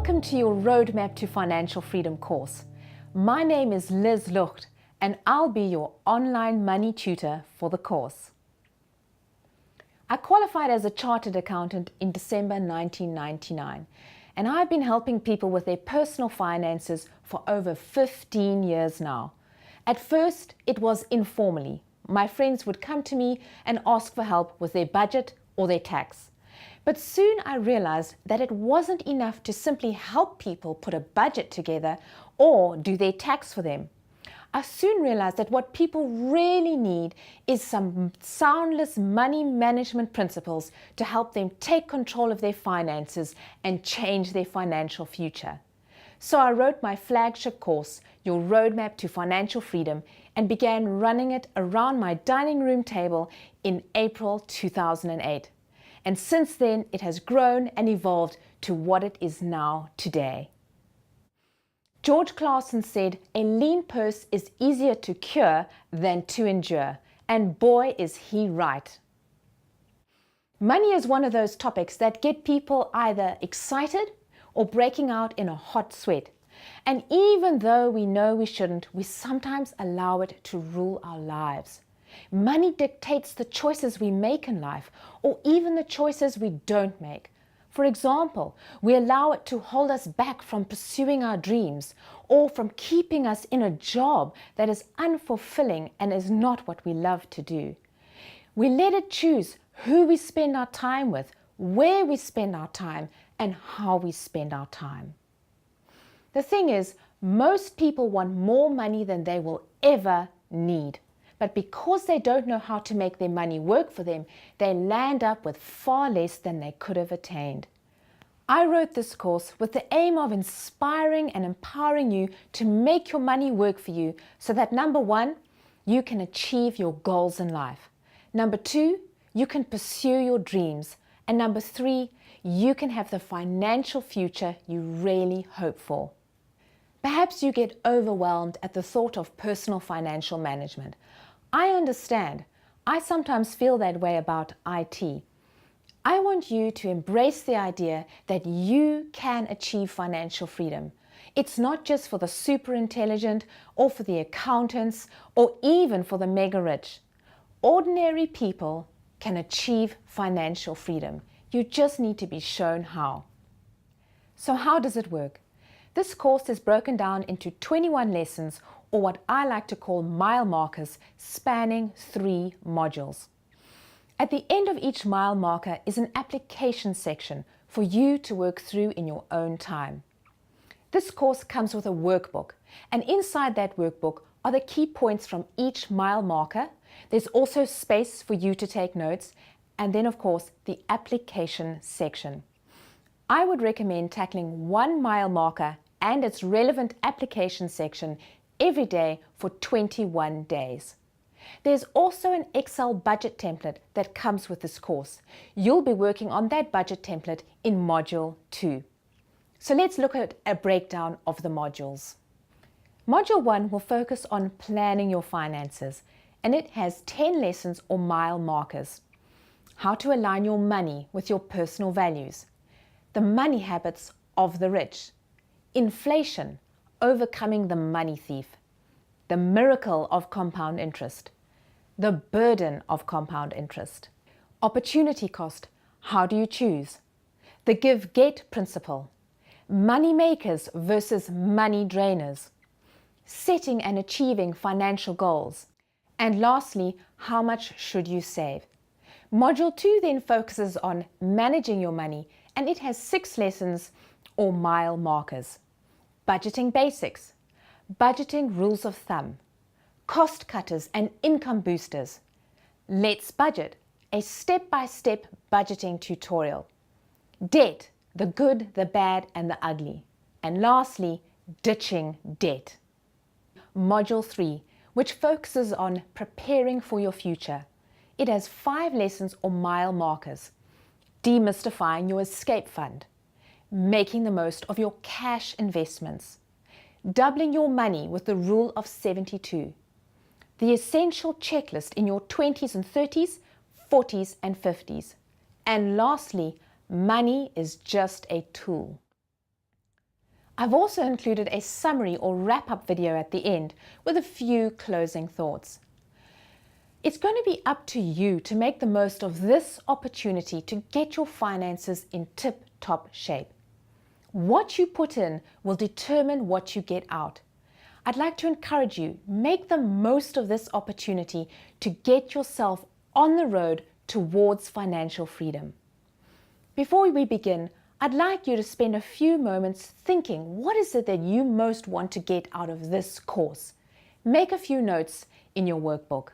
Welcome to your Roadmap to Financial Freedom course. My name is Liz Lucht and I'll be your online money tutor for the course. I qualified as a chartered accountant in December 1999 and I've been helping people with their personal finances for over 15 years now. At first, it was informally. My friends would come to me and ask for help with their budget or their tax. But soon I realized that it wasn't enough to simply help people put a budget together or do their tax for them. I soon realized that what people really need is some soundless money management principles to help them take control of their finances and change their financial future. So I wrote my flagship course, Your Roadmap to Financial Freedom, and began running it around my dining room table in April 2008. And since then, it has grown and evolved to what it is now today. George Clason said, "A lean purse is easier to cure than to endure." And boy, is he right. Money is one of those topics that get people either excited or breaking out in a hot sweat. And even though we know we shouldn't, we sometimes allow it to rule our lives. Money dictates the choices we make in life, or even the choices we don't make. For example, we allow it to hold us back from pursuing our dreams, or from keeping us in a job that is unfulfilling and is not what we love to do. We let it choose who we spend our time with, where we spend our time, and how we spend our time. The thing is, most people want more money than they will ever need. But because they don't know how to make their money work for them, they land up with far less than they could have attained. I wrote this course with the aim of inspiring and empowering you to make your money work for you so that, number one, you can achieve your goals in life. Number two, you can pursue your dreams. And number three, you can have the financial future you really hope for. Perhaps you get overwhelmed at the thought of personal financial management. I understand. I sometimes feel that way about IT. I want you to embrace the idea that you can achieve financial freedom. It's not just for the super intelligent or for the accountants or even for the mega rich. Ordinary people can achieve financial freedom. You just need to be shown how. So how does it work? This course is broken down into 21 lessons, or what I like to call mile markers, spanning 3 modules. At the end of each mile marker is an application section for you to work through in your own time. This course comes with a workbook, and inside that workbook are the key points from each mile marker. There's also space for you to take notes, and then of course the application section. I would recommend tackling 1 mile marker and its relevant application section every day for 21 days. There's also an Excel budget template that comes with this course. You'll be working on that budget template in Module 2. So let's look at a breakdown of the modules. Module 1 will focus on planning your finances, and it has 10 lessons or mile markers. How to align your money with your personal values. The money habits of the rich. Inflation, overcoming the money thief. The miracle of compound interest. The burden of compound interest. Opportunity cost, how do you choose? The give-get principle. Money makers versus money drainers. Setting and achieving financial goals. And lastly, how much should you save? Module 2 then focuses on managing your money, and it has 6 lessons or mile markers. Budgeting basics, budgeting rules of thumb, cost cutters and income boosters, Let's Budget, a step-by-step budgeting tutorial, debt, the good, the bad and the ugly, and lastly, ditching debt. Module 3, which focuses on preparing for your future. It has 5 lessons or mile markers. Demystifying your escape fund, making the most of your cash investments, doubling your money with the rule of 72, the essential checklist in your 20s and 30s, 40s and 50s, and lastly, money is just a tool. I've also included a summary or wrap-up video at the end with a few closing thoughts. It's going to be up to you to make the most of this opportunity to get your finances in tip-top shape. What you put in will determine what you get out. I'd like to encourage you, make the most of this opportunity to get yourself on the road towards financial freedom. Before we begin, I'd like you to spend a few moments thinking, what is it that you most want to get out of this course? Make a few notes in your workbook.